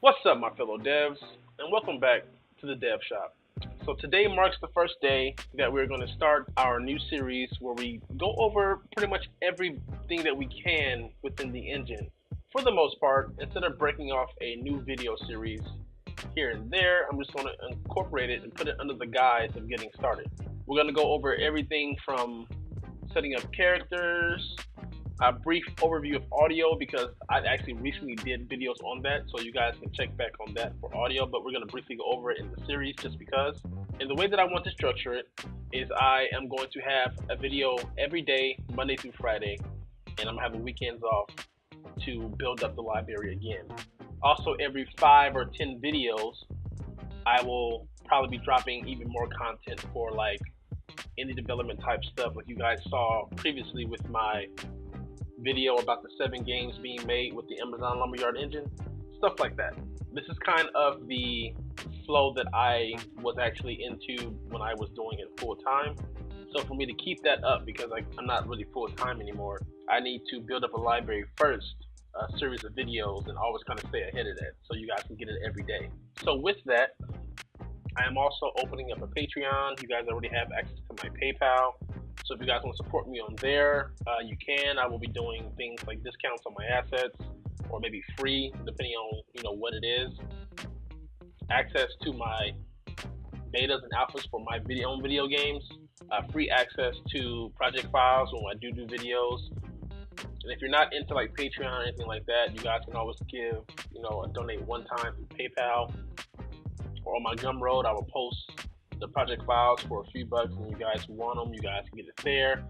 What's up, my fellow devs, and welcome back to the Dev Shop. So today marks the first day that we're going to start our new series where we go over pretty much everything that we can within the engine. For the most part, instead of breaking off a new video series here and there, I'm just going to incorporate it and put it under the guise of getting started. We're going to go over everything from setting up characters, a brief overview of audio, because I actually recently did videos on that, so you guys can check back on that for audio, but we're going to briefly go over it in the series just because. And the way that I want to structure it is I am going to have a video every day, Monday through Friday, and I'm going to have the weekends off to build up the library again. Also, every 5 or 10 videos, I will probably be dropping even more content for like indie development type stuff, like you guys saw previously with my video about the 7 games being made with the Amazon Lumberyard engine, stuff like that. This is kind of the flow that I was actually into when I was doing it full time. So for me to keep that up, because I'm not really full time anymore, I need to build up a library first, a series of videos, and always kind of stay ahead of that so you guys can get it every day. So with that, I am also opening up a Patreon. You guys already have access to my PayPal. So if you guys want to support me on there, you can. I will be doing things like discounts on my assets, or maybe free, depending on what it is. Access to my betas and alphas for my own video games. Free access to project files when I do videos. And if you're not into like Patreon or anything like that, you guys can always give, donate one time through PayPal. Or on my GUMROAD, I will post the project files for a few bucks, and you guys want them, you guys can get it there.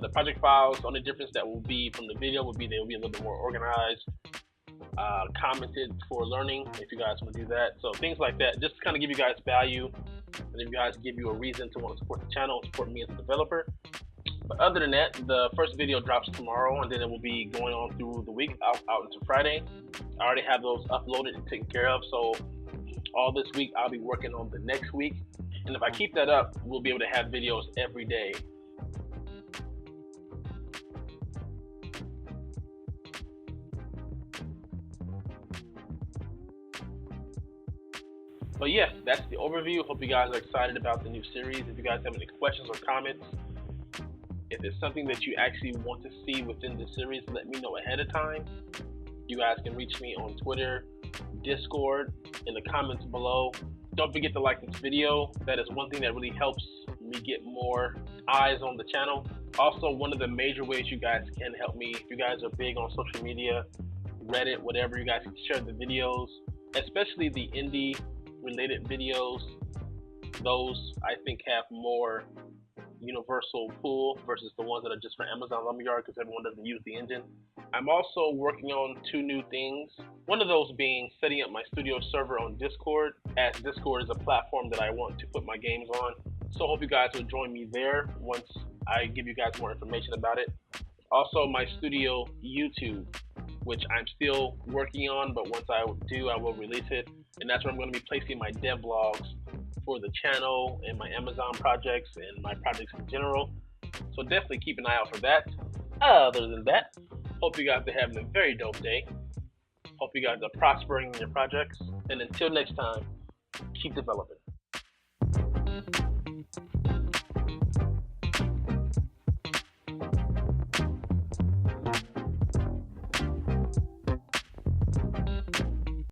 The project files, the only difference that will be from the video will be they will be a little bit more organized, commented for learning if you guys want to do that. So things like that, just to kind of give you guys value, and if you guys give you a reason to want to support the channel and support me as a developer. But other than that, the first video drops tomorrow, and then it will be going on through the week out into Friday. I already have those uploaded and taken care of, so all this week I'll be working on the next week, and if I keep that up, we'll be able to have videos every day. But yes, that's the overview. Hope you guys are excited about the new series. If you guys have any questions or comments, if there's something that you actually want to see within the series, let me know ahead of time. You guys can reach me on Twitter, Discord, in the comments below. Don't forget to like this video. That is one thing that really helps me get more eyes on the channel. Also, one of the major ways you guys can help me, if you guys are big on social media, Reddit, whatever, you guys can share the videos, especially the indie related videos. Those I think have more universal pull versus the ones that are just for Amazon Lumberyard, because everyone doesn't use the engine. I'm also working on 2 new things. One of those being setting up my studio server on Discord, as Discord is a platform that I want to put my games on. So I hope you guys will join me there once I give you guys more information about it. Also, my studio YouTube, which I'm still working on, but once I do, I will release it. And that's where I'm going to be placing my devlogs for the channel and my Amazon projects and my projects in general. So definitely keep an eye out for that. Other than that, hope you guys are having a very dope day. Hope you guys are prospering in your projects. And until next time, keep developing.